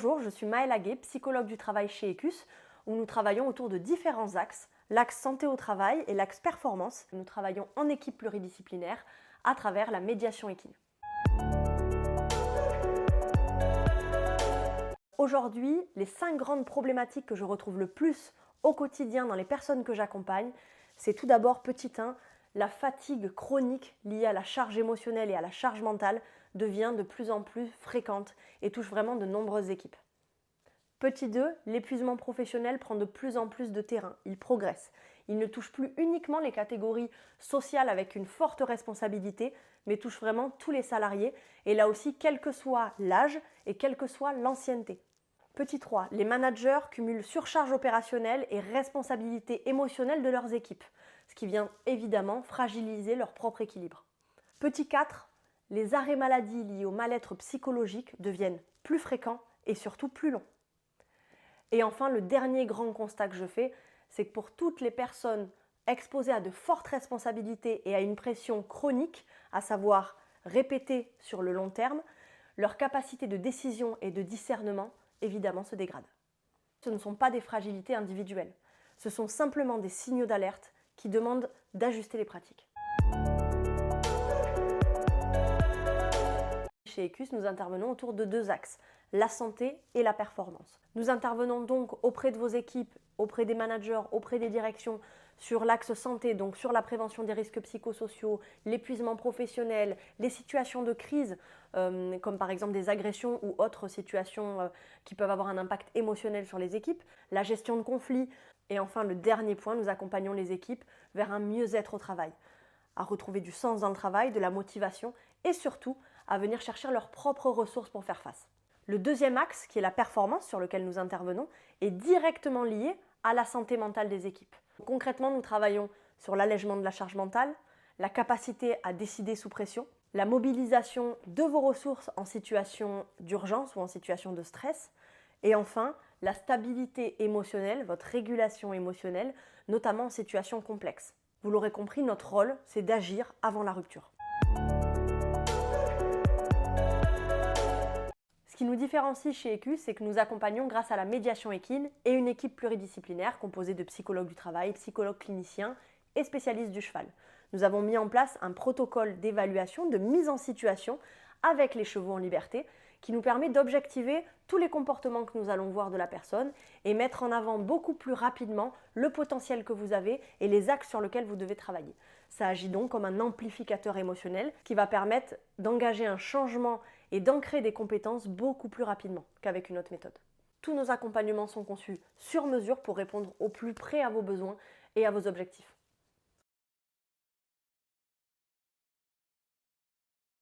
Bonjour, je suis Maëlle Aguet, psychologue du travail chez Ecus, où nous travaillons autour de différents axes, l'axe santé au travail et l'axe performance. Nous travaillons en équipe pluridisciplinaire à travers la médiation équine. Aujourd'hui, les 5 grandes problématiques que je retrouve le plus au quotidien dans les personnes que j'accompagne, c'est tout d'abord, petit 1, la fatigue chronique liée à la charge émotionnelle et à la charge mentale devient de plus en plus fréquente et touche vraiment de nombreuses équipes. Petit 2, l'épuisement professionnel prend de plus en plus de terrain, il progresse. Il ne touche plus uniquement les catégories sociales avec une forte responsabilité, mais touche vraiment tous les salariés, et là aussi quel que soit l'âge et quelle que soit l'ancienneté. Petit 3, les managers cumulent surcharge opérationnelle et responsabilité émotionnelle de leurs équipes, ce qui vient évidemment fragiliser leur propre équilibre. Petit 4, les arrêts maladie liés au mal-être psychologique deviennent plus fréquents et surtout plus longs. Et enfin, le dernier grand constat que je fais, c'est que pour toutes les personnes exposées à de fortes responsabilités et à une pression chronique, à savoir répétée sur le long terme, leur capacité de décision et de discernement, évidemment, se dégrade. Ce ne sont pas des fragilités individuelles, ce sont simplement des signaux d'alerte qui demandent d'ajuster les pratiques. Chez Ecus, nous intervenons autour de 2 axes, la santé et la performance. Nous intervenons donc auprès de vos équipes, auprès des managers, auprès des directions sur l'axe santé, donc sur la prévention des risques psychosociaux, l'épuisement professionnel, les situations de crise, comme par exemple des agressions ou autres situations qui peuvent avoir un impact émotionnel sur les équipes, la gestion de conflits. Et enfin, le dernier point, nous accompagnons les équipes vers un mieux-être au travail, à retrouver du sens dans le travail, de la motivation et surtout à venir chercher leurs propres ressources pour faire face. Le deuxième axe, qui est la performance sur lequel nous intervenons, est directement lié à la santé mentale des équipes. Concrètement, nous travaillons sur l'allègement de la charge mentale, la capacité à décider sous pression, la mobilisation de vos ressources en situation d'urgence ou en situation de stress, et enfin, la stabilité émotionnelle, votre régulation émotionnelle, notamment en situation complexe. Vous l'aurez compris, notre rôle, c'est d'agir avant la rupture. Ce qui nous différencie chez Ecus, c'est que nous accompagnons grâce à la médiation équine et une équipe pluridisciplinaire composée de psychologues du travail, psychologues cliniciens et spécialistes du cheval. Nous avons mis en place un protocole d'évaluation, de mise en situation avec les chevaux en liberté qui nous permet d'objectiver tous les comportements que nous allons voir de la personne et mettre en avant beaucoup plus rapidement le potentiel que vous avez et les axes sur lesquels vous devez travailler. Ça agit donc comme un amplificateur émotionnel qui va permettre d'engager un changement et d'ancrer des compétences beaucoup plus rapidement qu'avec une autre méthode. Tous nos accompagnements sont conçus sur mesure pour répondre au plus près à vos besoins et à vos objectifs.